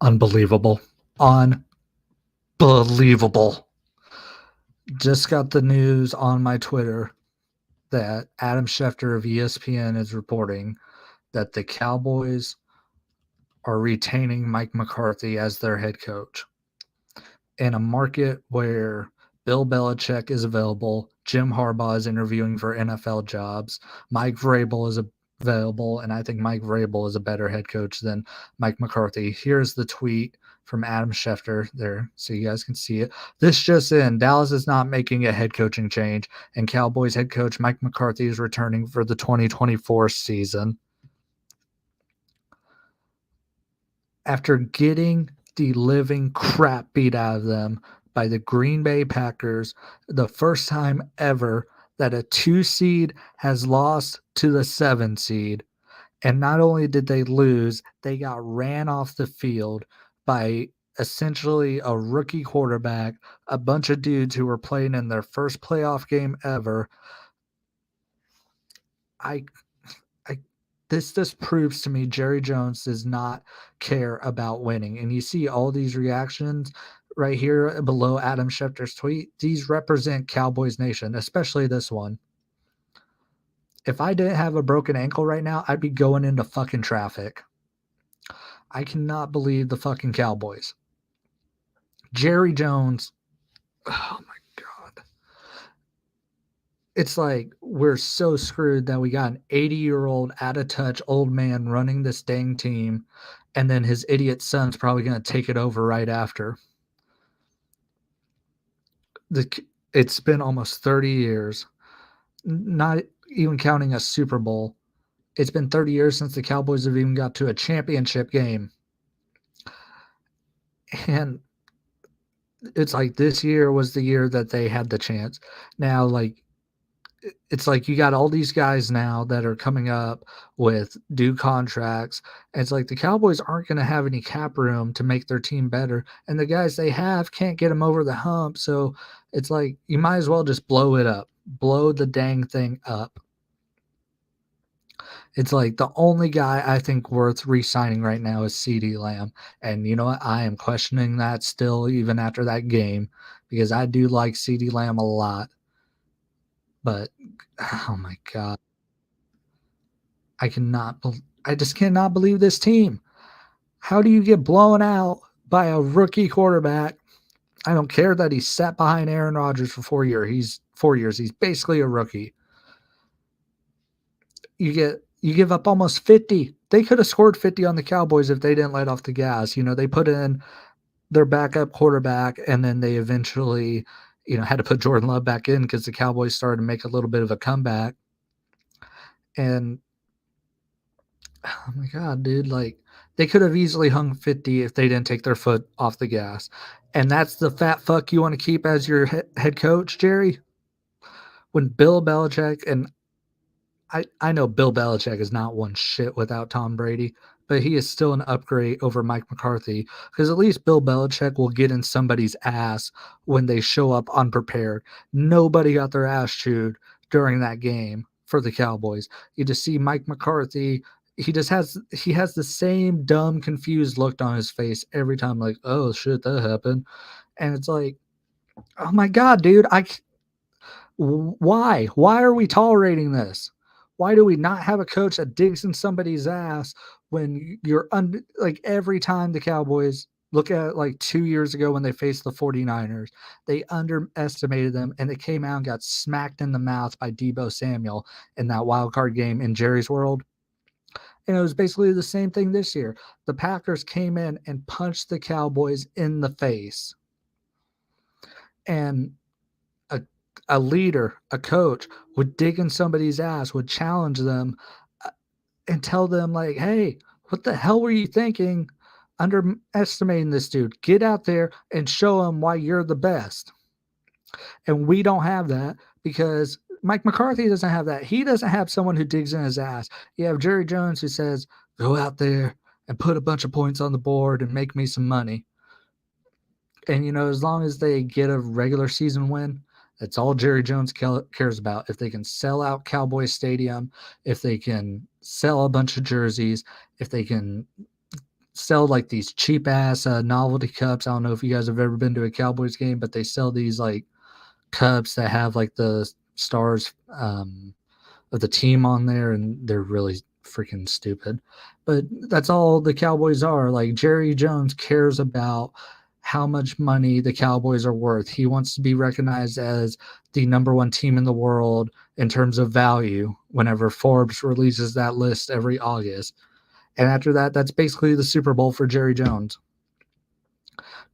Unbelievable. Unbelievable. Just got the news on my Twitter that Adam Schefter of ESPN is reporting that the Cowboys are retaining Mike McCarthy as their head coach. In a market where Bill Belichick is available, Jim Harbaugh is interviewing for NFL jobs, Mike Vrabel is available, and I think Mike Vrabel is a better head coach than Mike McCarthy. Here's the tweet from Adam Schefter there so you guys can see it. This just in, Dallas is not making a head coaching change, and Cowboys head coach Mike McCarthy is returning for the 2024 season. After getting the living crap beat out of them by the Green Bay Packers, the first time ever that a 2 seed has lost to the 7 seed. And not only did they lose, they got ran off the field by essentially a rookie quarterback, a bunch of dudes who were playing in their first playoff game ever. I This just proves to me Jerry Jones does not care about winning. And you see all these reactions right here below Adam Schefter's tweet. These represent Cowboys Nation, especially this one. If I didn't have a broken ankle right now, I'd be going into fucking traffic. I cannot believe the fucking Cowboys. Jerry Jones. Oh my God. It's like we're so screwed that we got an 80-year-old out of touch old man running this dang team, and then his idiot son's probably going to take it over right after. It's been almost 30 years, not even counting a Super Bowl. It's been 30 years since the Cowboys have even got to a championship game. And it's like this year was the year that they had the chance. Now, like, it's like you got all these guys now that are coming up with due contracts. And it's like the Cowboys aren't going to have any cap room to make their team better. And the guys they have can't get them over the hump. So it's like you might as well just blow it up, blow the dang thing up. It's like the only guy I think worth re-signing right now is CeeDee Lamb. And you know what? I am questioning that still even after that game because I do like CeeDee Lamb a lot. But, oh my God. I just cannot believe this team. How do you get blown out by a rookie quarterback? I don't care that he sat behind Aaron Rodgers for 4 years. He's 4 years. He's basically a rookie. You give up almost 50. They could have scored 50 on the Cowboys if they didn't let off the gas. You know, they put in their backup quarterback, and then they eventually, had to put Jordan Love back in because the Cowboys started to make a little bit of a comeback. And oh my God, dude, like they could have easily hung 50 if they didn't take their foot off the gas. And that's the fat fuck you want to keep as your head coach, Jerry? When Bill Belichick, and I know Bill Belichick is not one shit without Tom Brady, but he is still an upgrade over Mike McCarthy because at least Bill Belichick will get in somebody's ass when they show up unprepared. Nobody got their ass chewed during that game for the Cowboys. You just see Mike McCarthy. He has the same dumb, confused look on his face every time, like, oh shit, that happened. And it's like, oh my God, dude, why? Why are we tolerating this? Why do we not have a coach that digs in somebody's ass when you're like every time the Cowboys look at it like 2 years ago when they faced the 49ers, they underestimated them and they came out and got smacked in the mouth by Deebo Samuel in that wild card game in Jerry's world. And it was basically the same thing this year. The Packers came in and punched the Cowboys in the face. And a leader, a coach would dig in somebody's ass, would challenge them and tell them like, hey, what the hell were you thinking underestimating this dude? Get out there and show him why you're the best. And we don't have that because Mike McCarthy doesn't have that. He doesn't have someone who digs in his ass. You have Jerry Jones who says, go out there and put a bunch of points on the board and make me some money. And, as long as they get a regular season win, that's all Jerry Jones cares about. If they can sell out Cowboy Stadium, if they can sell a bunch of jerseys, if they can sell like these cheap ass novelty cups. I don't know if you guys have ever been to a Cowboys game, but they sell these like cups that have like the stars of the team on there, and they're really freaking stupid. But that's all the Cowboys are. Like Jerry Jones cares about how much money the Cowboys are worth. He wants to be recognized as the number one team in the world in terms of value whenever Forbes releases that list every August. And after that, that's basically the Super Bowl for Jerry Jones,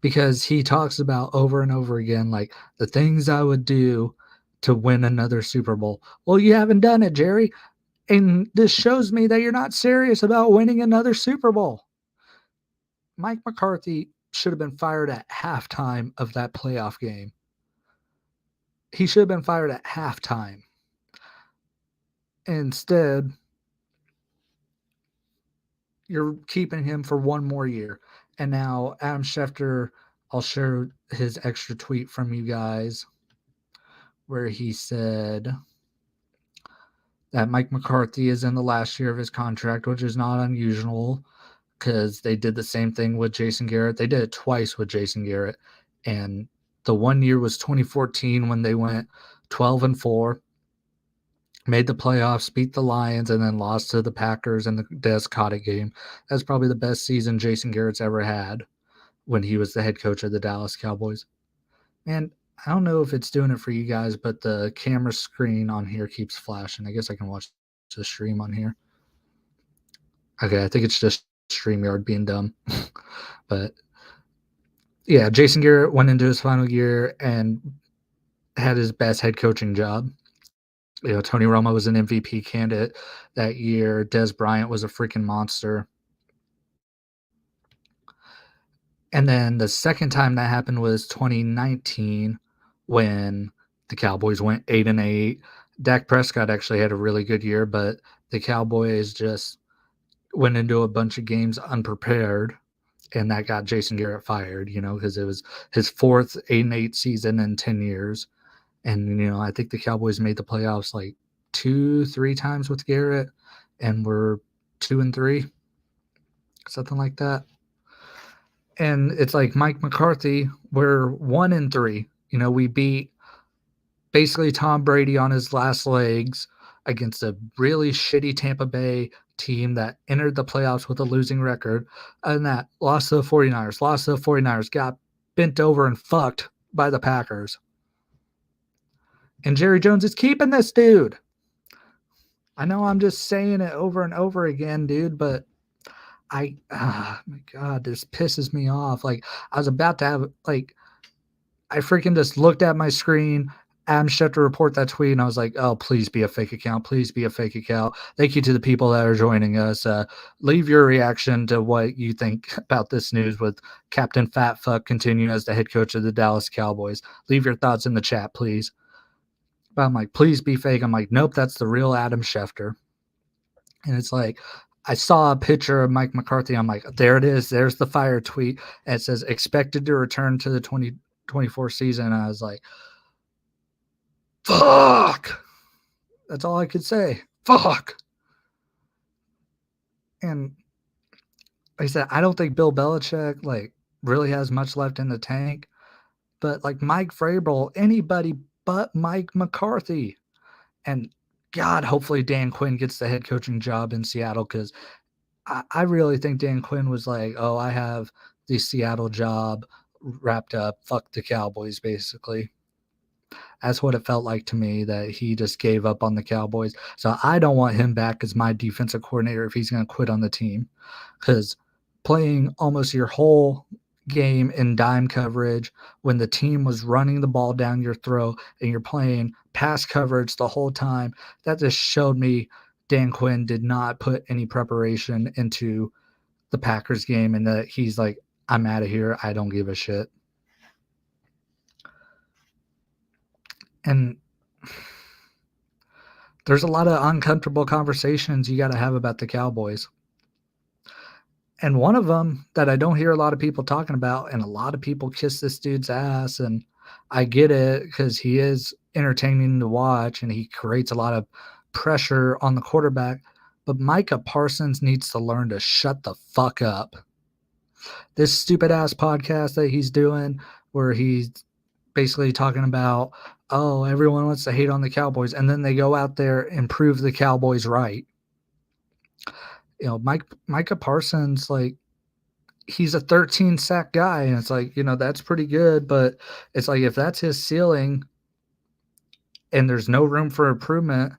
because he talks about over and over again, like the things I would do to win another Super Bowl. Well, you haven't done it, Jerry. And this shows me that you're not serious about winning another Super Bowl. Mike McCarthy should have been fired at halftime of that playoff game. He should have been fired at halftime. Instead, you're keeping him for one more year. And now Adam Schefter, I'll share his extra tweet from you guys where he said that Mike McCarthy is in the last year of his contract, which is not unusual because they did the same thing with Jason Garrett. They did it twice with Jason Garrett. And the one year was 2014 when they went 12-4, made the playoffs, beat the Lions, and then lost to the Packers in the Des Cottick game. That's probably the best season Jason Garrett's ever had when he was the head coach of the Dallas Cowboys. And I don't know if it's doing it for you guys, but the camera screen on here keeps flashing. I guess I can watch the stream on here. Okay, I think it's just StreamYard being dumb. But yeah, Jason Garrett went into his final year and had his best head coaching job. You know, Tony Romo was an MVP candidate that year. Des Bryant was a freaking monster. And then the second time that happened was 2019 when the Cowboys went 8-8. Dak Prescott actually had a really good year, but the Cowboys just went into a bunch of games unprepared, and that got Jason Garrett fired, you know, because it was his fourth 8-8 season in 10 years. And, you know, I think the Cowboys made the playoffs like 2-3 times with Garrett, and we're 2-3, something like that. And it's like Mike McCarthy, we're 1-3. You know, we beat basically Tom Brady on his last legs against a really shitty Tampa Bay team that entered the playoffs with a losing record, and that lost to the 49ers, got bent over and fucked by the Packers. And Jerry Jones is keeping this dude. I know I'm just saying it over and over again, dude, but my God, this pisses me off. Like, I was about to have, like, I freaking just looked at my screen, Adam Schefter report that tweet, and I was like, oh, please be a fake account. Please be a fake account. Thank you to the people that are joining us. Leave your reaction to what you think about this news with Captain Fat Fuck continuing as the head coach of the Dallas Cowboys. Leave your thoughts in the chat, please. But I'm like, please be fake. I'm like, nope, that's the real Adam Schefter. And it's like, I saw a picture of Mike McCarthy. I'm like, there it is. There's the fire tweet. And it says expected to return to the 2024 season. And I was like, fuck. That's all I could say. Fuck. And like I said, I don't think Bill Belichick like really has much left in the tank. But like Mike Vrabel, anybody but Mike McCarthy. And God, hopefully Dan Quinn gets the head coaching job in Seattle, because I really think Dan Quinn was like, oh, I have the Seattle job wrapped up. Fuck the Cowboys, basically. That's what it felt like to me, that he just gave up on the Cowboys. So I don't want him back as my defensive coordinator if he's going to quit on the team, because playing almost your whole game in dime coverage when the team was running the ball down your throat and you're playing pass coverage the whole time, that just showed me Dan Quinn did not put any preparation into the Packers game, and that he's like, I'm out of here. I don't give a shit. And there's a lot of uncomfortable conversations you got to have about the Cowboys. And one of them that I don't hear a lot of people talking about, and a lot of people kiss this dude's ass, and I get it because he is entertaining to watch and he creates a lot of pressure on the quarterback. But Micah Parsons needs to learn to shut the fuck up. This stupid ass podcast that he's doing where he's basically talking about, oh, everyone wants to hate on the Cowboys, and then they go out there and prove the Cowboys right. Micah Parsons, like, he's a 13 sack guy, and it's like, that's pretty good, but it's like, if that's his ceiling and there's no room for improvement,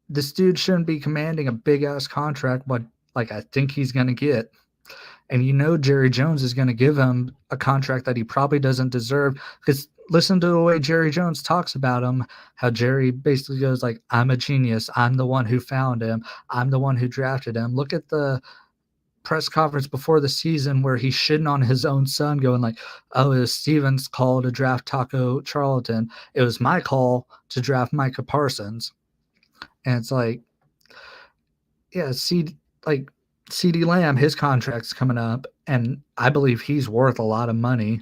this dude shouldn't be commanding a big ass contract, but like I think he's going to get. And Jerry Jones is going to give him a contract that he probably doesn't deserve, because listen to the way Jerry Jones talks about him, how Jerry basically goes like, I'm a genius. I'm the one who found him. I'm the one who drafted him. Look at the press conference before the season where he's shitting on his own son, going like, oh, it was Steven's call to draft Taco Charlton. It was my call to draft Micah Parsons. And it's like, yeah, CeeDee Lamb, his contract's coming up, and I believe he's worth a lot of money.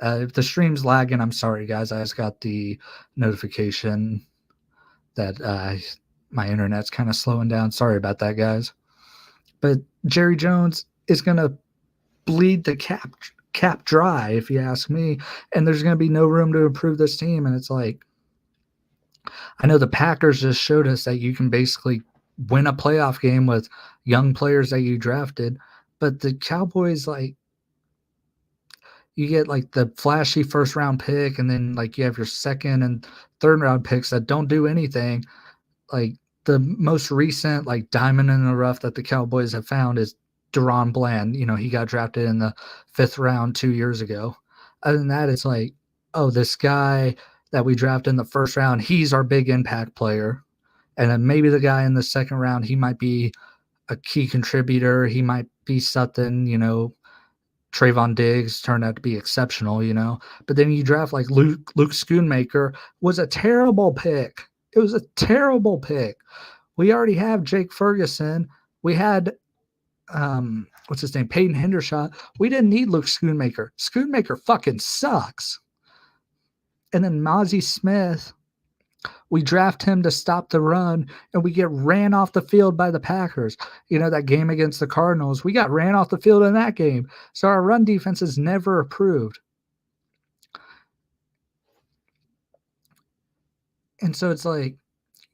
If the stream's lagging, I'm sorry, guys. I just got the notification that my internet's kind of slowing down. Sorry about that, guys. But Jerry Jones is going to bleed the cap dry, if you ask me, and there's going to be no room to improve this team. And it's like, I know the Packers just showed us that you can basically win a playoff game with young players that you drafted, but the Cowboys, like, you get like the flashy first round pick, and then like you have your second and third round picks that don't do anything. Like, the most recent like diamond in the rough that the Cowboys have found is Deron Bland. He got drafted in the 5th round 2 years ago. Other than that, it's like, oh, this guy that we drafted in the 1st round, he's our big impact player. And then maybe the guy in the 2nd round, he might be a key contributor. He might be something, Trayvon Diggs turned out to be exceptional, But then you draft like Luke Schoonmaker, was a terrible pick. It was a terrible pick. We already have Jake Ferguson. We had, what's his name, Peyton Hendershot. We didn't need Luke Schoonmaker. Schoonmaker fucking sucks. And then Mozzie Smith, we draft him to stop the run, and we get ran off the field by the Packers. That game against the Cardinals, we got ran off the field in that game. So our run defense is never improved. And so it's like,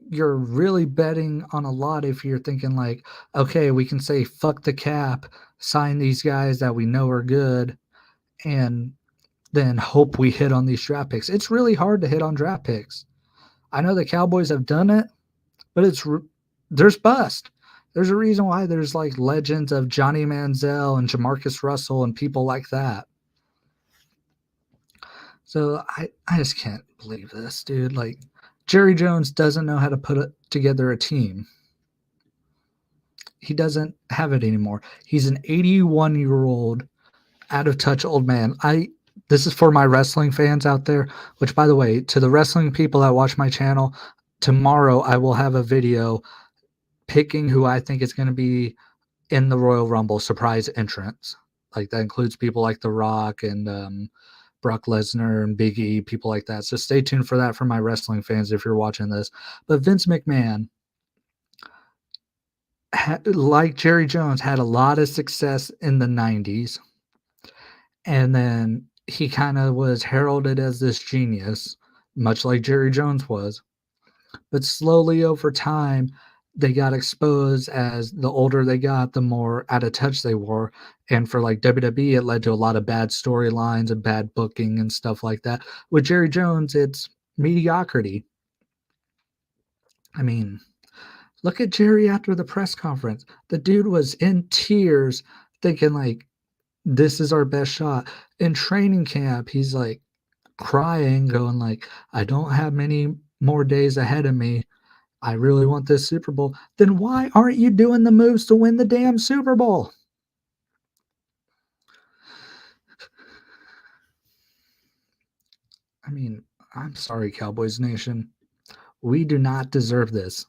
you're really betting on a lot if you're thinking like, okay, we can say fuck the cap, sign these guys that we know are good, and then hope we hit on these draft picks. It's really hard to hit on draft picks. I know the Cowboys have done it, but there's bust. There's a reason why there's like legends of Johnny Manziel and Jamarcus Russell and people like that. So I just can't believe this, dude. Like, Jerry Jones doesn't know how to put together a team. He doesn't have it anymore. He's an 81-year-old, out-of-touch old man. This is for my wrestling fans out there, which, by the way, to the wrestling people that watch my channel, tomorrow I will have a video picking who I think is going to be in the Royal Rumble surprise entrance. Like, that includes people like The Rock and Brock Lesnar and Big E, people like that. So stay tuned for that for my wrestling fans if you're watching this. But Vince McMahon, like Jerry Jones, had a lot of success in the 90s. And then he kind of was heralded as this genius, much like Jerry Jones was. But slowly over time, they got exposed. As the older they got, the more out of touch they were. And for like WWE, it led to a lot of bad storylines and bad booking and stuff like that. With Jerry Jones, it's mediocrity. I mean, look at Jerry after the press conference. The dude was in tears thinking like, this is our best shot. In training camp, he's like crying, going like, I don't have many more days ahead of me. I really want this Super Bowl. Then why aren't you doing the moves to win the damn Super Bowl? I mean, I'm sorry, Cowboys Nation. We do not deserve this.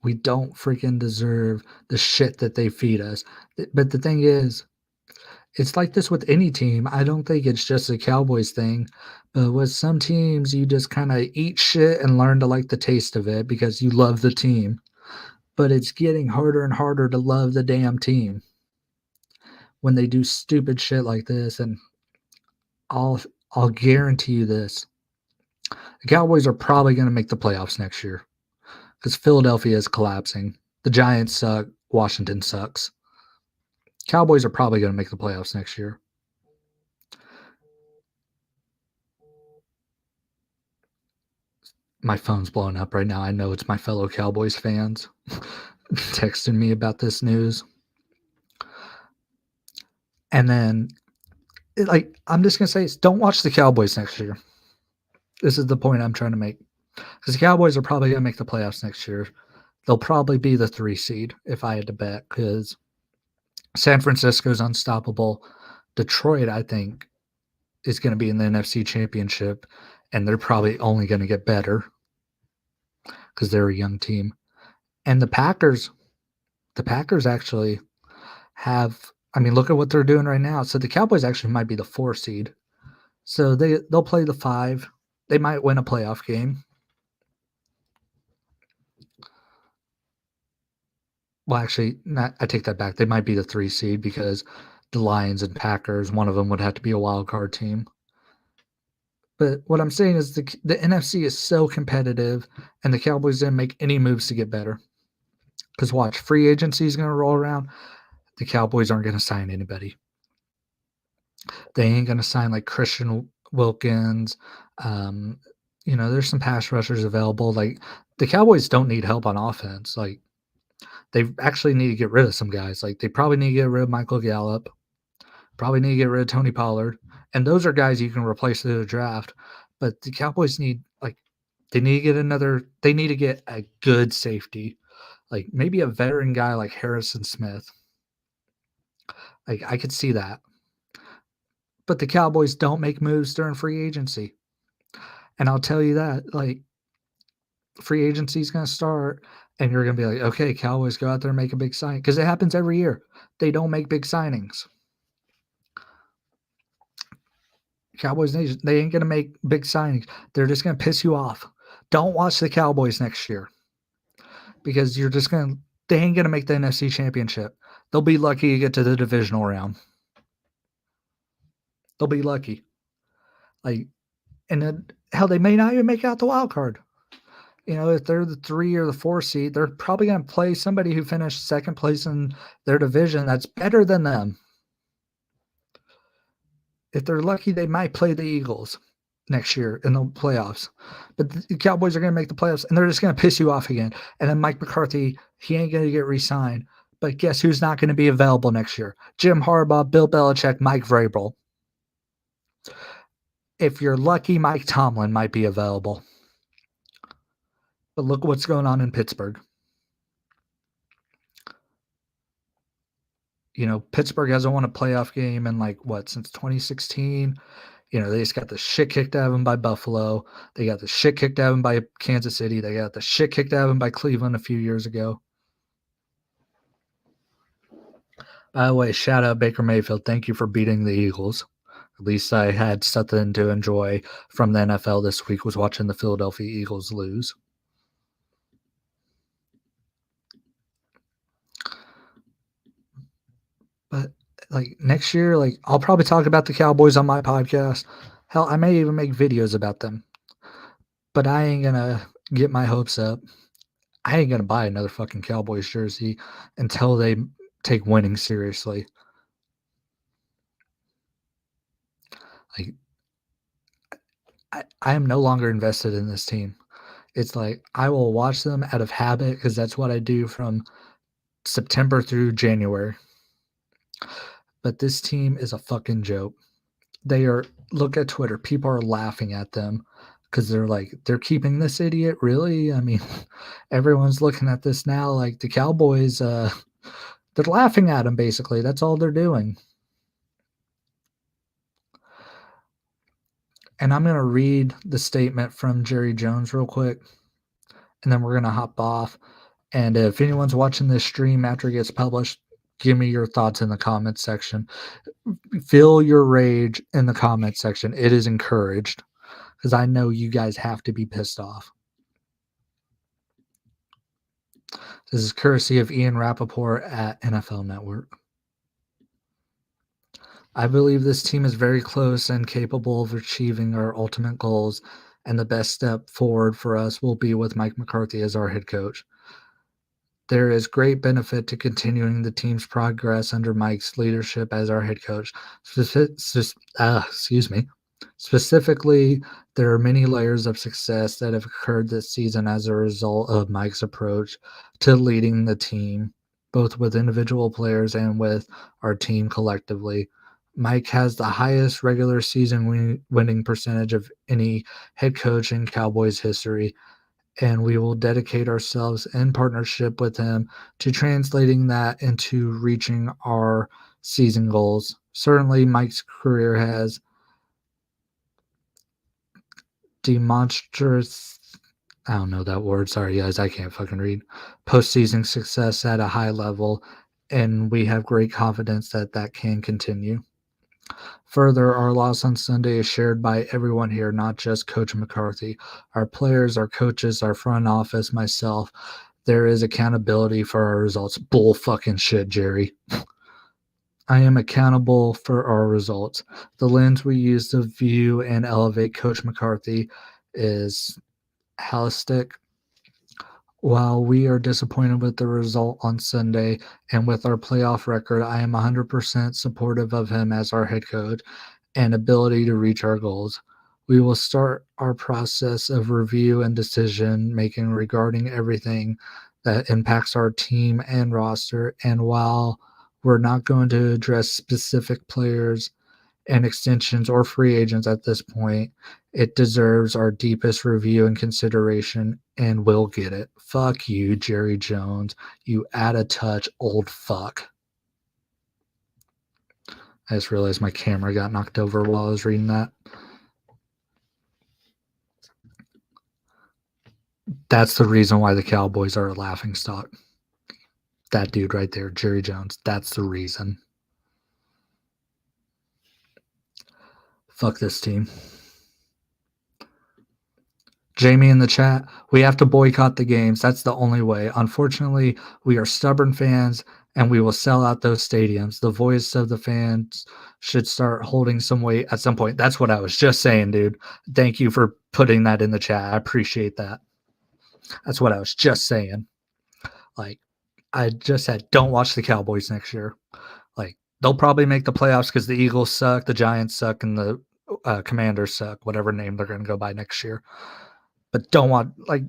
We don't freaking deserve the shit that they feed us. But the thing is, it's like this with any team. I don't think it's just a Cowboys thing. But with some teams, you just kind of eat shit and learn to like the taste of it because you love the team. but it's getting harder and harder to love the damn team when they do stupid shit like this. And I'll I'll guarantee you this: the Cowboys are probably going to make the playoffs next year because Philadelphia is collapsing. The Giants suck. Washington sucks. Cowboys are probably going to make the playoffs next year. My phone's blowing up right now. I know it's my fellow Cowboys fans texting me about this news. And then, I'm just going to say, don't watch the Cowboys next year. This is the point I'm trying to make. Because the Cowboys are probably going to make the playoffs next year. They'll probably be the 3 seed if I had to bet, because San Francisco's unstoppable. Detroit, I think, is going to be in the NFC Championship, and they're probably only going to get better because they're a young team. And the Packers actually have, I mean, look at what they're doing right now. So the Cowboys actually might be the 4 seed. So they'll play the 5. They might win a playoff game. Well, actually, I take that back. They might be the 3 seed because the Lions and Packers, one of them would have to be a wild card team. But what I'm saying is the NFC is so competitive, and the Cowboys didn't make any moves to get better. Because watch, free agency is going to roll around. The Cowboys aren't going to sign anybody. They ain't going to sign like Christian Wilkins. There's some pass rushers available. Like, the Cowboys don't need help on offense. Like, they actually need to get rid of some guys. Like, they probably need to get rid of Michael Gallup. Probably need to get rid of Tony Pollard. And those are guys you can replace through the draft. But the Cowboys need, they need to get a good safety. Like, maybe a veteran guy like Harrison Smith. Like, I could see that. But the Cowboys don't make moves during free agency. And I'll tell you that, like, free agency is going to start, and you're going to be like, okay, Cowboys, go out there and make a big signing. Because it happens every year. They don't make big signings. Cowboys Nation, they ain't going to make big signings. They're just going to piss you off. Don't watch the Cowboys next year because they ain't going to make the NFC Championship. They'll be lucky to get to the divisional round. They'll be lucky. And then, hell, they may not even make out the wild card. If they're the 3 or the 4 seed, they're probably going to play somebody who finished second place in their division that's better than them. If they're lucky, they might play the Eagles next year in the playoffs. But the Cowboys are going to make the playoffs, and they're just going to piss you off again. And then Mike McCarthy, he ain't going to get re-signed. But guess who's not going to be available next year? Jim Harbaugh, Bill Belichick, Mike Vrabel. If you're lucky, Mike Tomlin might be available. But look what's going on in Pittsburgh. Pittsburgh hasn't won a playoff game in since 2016. They just got the shit kicked out of them by Buffalo. They got the shit kicked out of them by Kansas City. They got the shit kicked out of them by Cleveland a few years ago. By the way, shout out Baker Mayfield. Thank you for beating the Eagles. At least I had something to enjoy from the NFL this week, was watching the Philadelphia Eagles lose. But next year, I'll probably talk about the Cowboys on my podcast. Hell, I may even make videos about them. But I ain't going to get my hopes up. I ain't going to buy another fucking Cowboys jersey until they take winning seriously. I am no longer invested in this team. It's I will watch them out of habit because that's what I do from September through January. But this team is a fucking joke. Look at Twitter. People are laughing at them because they're keeping this idiot. Really? I mean, everyone's looking at this now. The Cowboys, they're laughing at him, basically. That's all they're doing. And I'm going to read the statement from Jerry Jones real quick, and then we're going to hop off. And if anyone's watching this stream after it gets published, give me your thoughts in the comments section. Feel your rage in the comments section. It is encouraged because I know you guys have to be pissed off. This is courtesy of Ian Rappaport at NFL Network. I believe this team is very close and capable of achieving our ultimate goals, and the best step forward for us will be with Mike McCarthy as our head coach. There is great benefit to continuing the team's progress under Mike's leadership as our head coach. Excuse me. Specifically, there are many layers of success that have occurred this season as a result of Mike's approach to leading the team, both with individual players and with our team collectively. Mike has the highest regular season winning percentage of any head coach in Cowboys history, and we will dedicate ourselves in partnership with him to translating that into reaching our season goals. Certainly, Mike's career has demonstrous I don't know that word. Sorry, guys, I can't fucking read. Postseason success at a high level, and we have great confidence that that can continue. Further, our loss on Sunday is shared by everyone here, not just Coach McCarthy. Our players, our coaches, our front office, myself. There is accountability for our results. Bull fucking shit, Jerry. I am accountable for our results. The lens we use to view and elevate Coach McCarthy is holistic. While we are disappointed with the result on Sunday and with our playoff record, I am 100% supportive of him as our head coach and ability to reach our goals. We will start our process of review and decision making regarding everything that impacts our team and roster. And while we're not going to address specific players and extensions or free agents at this point, it deserves our deepest review and consideration, and we'll get it. Fuck you, Jerry Jones. You add a touch, old fuck. I just realized my camera got knocked over while I was reading that. That's the reason why the Cowboys are a laughing stock. That dude right there, Jerry Jones. That's the reason. Fuck this team. Jamie in the chat, we have to boycott the games. That's the only way. Unfortunately, we are stubborn fans and we will sell out those stadiums. The voice of the fans should start holding some weight at some point. That's what I was just saying, dude. Thank you for putting that in the chat. I appreciate that. That's what I was just saying. Like, I just said, don't watch the Cowboys next year. Like, they'll probably make the playoffs because the Eagles suck, the Giants suck, and the Commanders suck, whatever name they're going to go by next year. But don't want, like,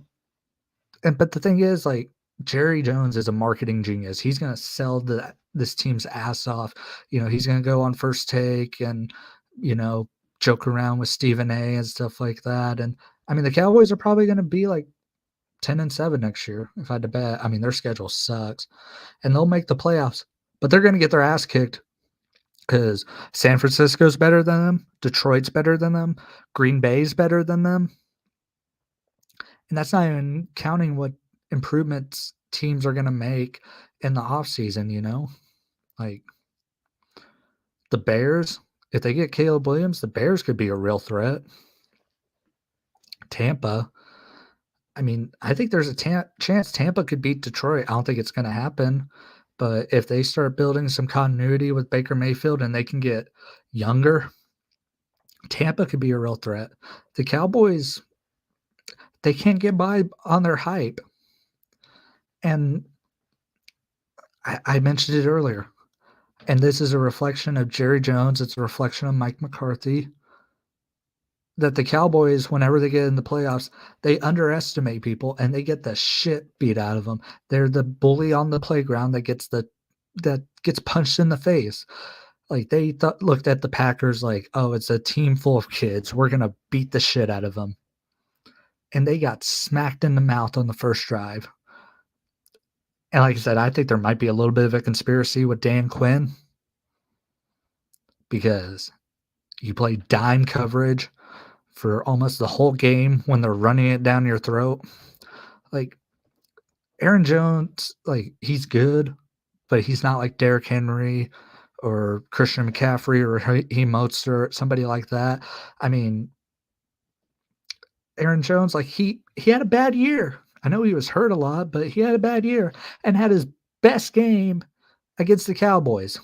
but the thing is, like, Jerry Jones is a marketing genius. He's going to sell this team's ass off. You know, he's going to go on First Take and, you know, joke around with Stephen A and stuff like that. And I mean, the Cowboys are probably going to be like 10-7 next year, if I had to bet. I mean, their schedule sucks, and they'll make the playoffs, but they're going to get their ass kicked because San Francisco's better than them, Detroit's better than them, Green Bay's better than them. And that's not even counting what improvements teams are going to make in the offseason, you know? Like the Bears, if they get Caleb Williams, the Bears could be a real threat. Tampa, I mean, I think there's a chance Tampa could beat Detroit. I don't think it's going to happen. But if they start building some continuity with Baker Mayfield and they can get younger, Tampa could be a real threat. The Cowboys, they can't get by on their hype. And I mentioned it earlier. And this is a reflection of Jerry Jones. It's a reflection of Mike McCarthy. That the Cowboys, whenever they get in the playoffs, they underestimate people and they get the shit beat out of them. They're the bully on the playground that gets punched in the face. Like they looked at the Packers like, oh, it's a team full of kids. We're gonna beat the shit out of them, and they got smacked in the mouth on the first drive. And like I said, I think there might be a little bit of a conspiracy with Dan Quinn because you play dime coverage for almost the whole game when they're running it down your throat. Like Aaron Jones, like he's good, but he's not like Derrick Henry or Christian McCaffrey or Raheem Mostert, somebody like that. I mean, Aaron Jones, like he had a bad year. I know he was hurt a lot, but he had a bad year and had his best game against the Cowboys.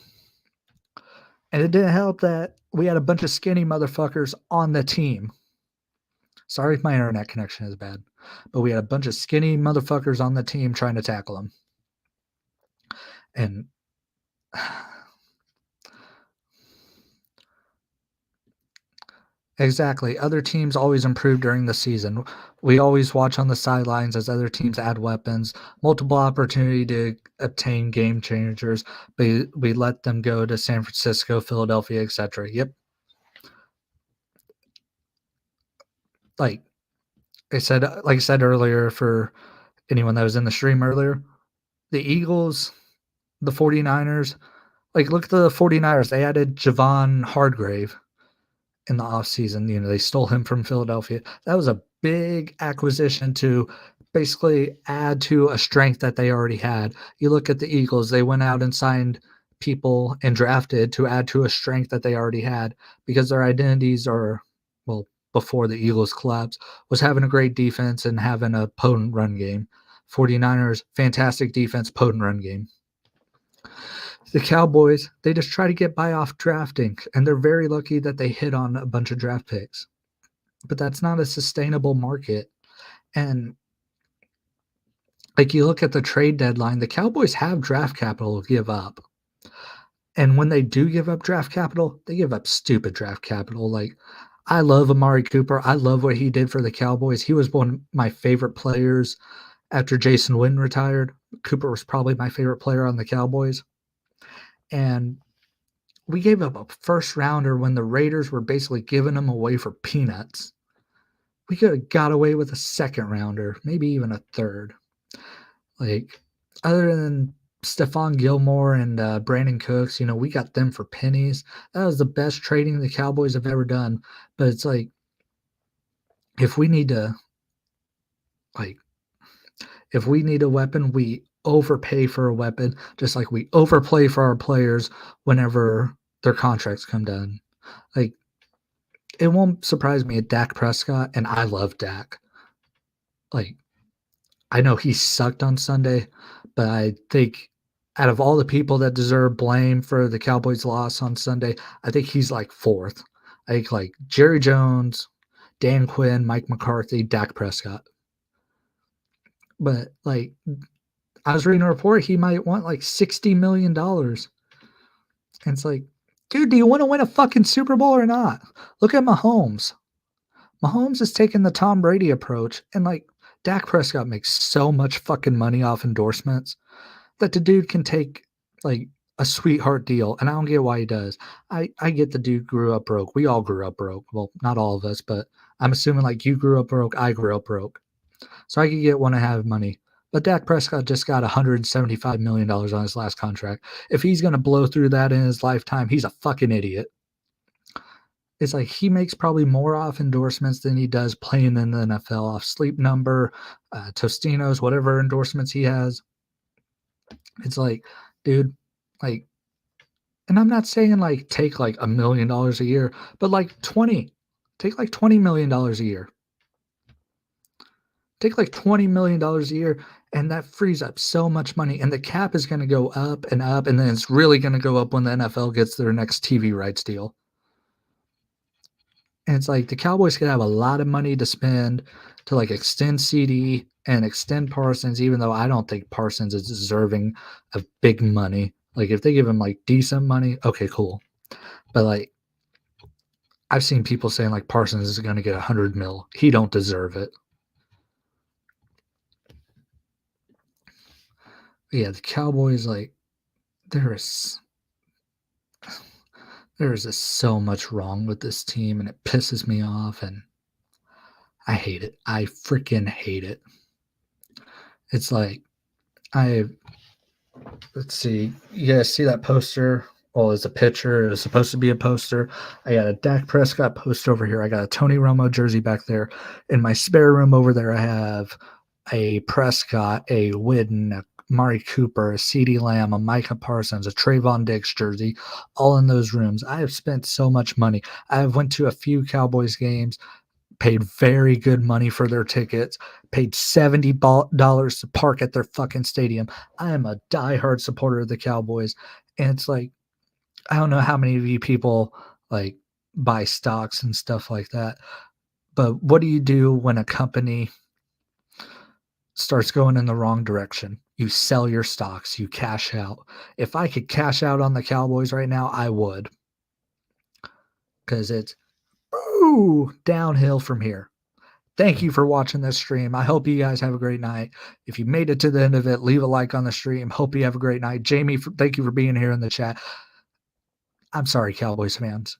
And it didn't help that we had a bunch of skinny motherfuckers on the team. Sorry if my internet connection is bad, but we had a bunch of skinny motherfuckers on the team trying to tackle him. And exactly. Other teams always improve during the season. We always watch on the sidelines as other teams add weapons, multiple opportunity to obtain game changers, but we let them go to San Francisco, Philadelphia, etc. Yep. Like like I said earlier, for anyone that was in the stream earlier, the Eagles, the 49ers, like look at the 49ers. They added Javon Hargrave in the offseason. They stole him from Philadelphia. That was a big acquisition to basically add to a strength that they already had. You look at the Eagles, they went out and signed people and drafted to add to a strength that they already had because their identities are, well, before the Eagles collapse, was having a great defense and having a potent run game. 49ers, fantastic defense, potent run game. The Cowboys, they just try to get by off drafting, and they're very lucky that they hit on a bunch of draft picks. But that's not a sustainable market. And like you look at the trade deadline, the Cowboys have draft capital to give up. And when they do give up draft capital, they give up stupid draft capital. Like, I love Amari Cooper. I love what he did for the Cowboys. He was one of my favorite players after Jason Witten retired. Cooper was probably my favorite player on the Cowboys. And we gave up a first rounder when the Raiders were basically giving them away for peanuts. We could have got away with a second rounder, maybe even a third. Like, other than Stephon Gilmore and Brandon Cooks, we got them for pennies. That was the best trading the Cowboys have ever done. But it's like, if we need a weapon, we overpay for a weapon, just like we overplay for our players whenever their contracts come down. Like, it won't surprise me at Dak Prescott, and I love Dak. Like, I know he sucked on Sunday, but I think out of all the people that deserve blame for the Cowboys' loss on Sunday, I think he's like fourth. I think like Jerry Jones, Dan Quinn, Mike McCarthy, Dak Prescott. But like, I was reading a report, he might want like $60 million. And it's like, dude, do you want to win a fucking Super Bowl or not? Look at Mahomes. Mahomes is taking the Tom Brady approach, and like, Dak Prescott makes so much fucking money off endorsements that the dude can take like a sweetheart deal, and I don't get why he does. I get the dude grew up broke. We all grew up broke. Well, not all of us, but I'm assuming like you grew up broke, I grew up broke. So I could get want to have money. But Dak Prescott just got $175 million on his last contract. If he's going to blow through that in his lifetime, he's a fucking idiot. It's like he makes probably more off endorsements than he does playing in the NFL, off Sleep Number, Tostinos, whatever endorsements he has. It's like, dude, like, and I'm not saying like take like $1 million a year, but like take like $20 million a year. Take like $20 million a year, and that frees up so much money. And the cap is going to go up, and then it's really going to go up when the NFL gets their next TV rights deal. And it's like the Cowboys could have a lot of money to spend to like extend CD and extend Parsons, even though I don't think Parsons is deserving of big money. Like, if they give him like decent money, okay, cool. But like, I've seen people saying like Parsons is going to get $100 million. He don't deserve it. But yeah, the Cowboys, like, there is just so much wrong with this team, and it pisses me off, and I hate it. I freaking hate it. It's like, let's see. You guys see that poster? Well, it's a picture. It's supposed to be a poster. I got a Dak Prescott poster over here. I got a Tony Romo jersey back there. In my spare room over there, I have a Prescott, a Witten, a Mari Cooper, a CeeDee Lamb, a Micah Parsons, a Trayvon Diggs jersey, all in those rooms. I have spent so much money. I have went to a few Cowboys games, paid very good money for their tickets, paid $70 to park at their fucking stadium. I am a diehard supporter of the Cowboys, and it's like, I don't know how many of you people, like, buy stocks and stuff like that, but what do you do when a company starts going in the wrong direction? You sell your stocks, you cash out. If I could cash out on the Cowboys right now, I would, because it's, ooh, downhill from here. Thank you for watching this stream. I hope you guys have a great night. If you made it to the end of it, leave a like on the stream. Hope you have a great night. Jamie, thank you for being here in the chat. I'm sorry, Cowboys fans.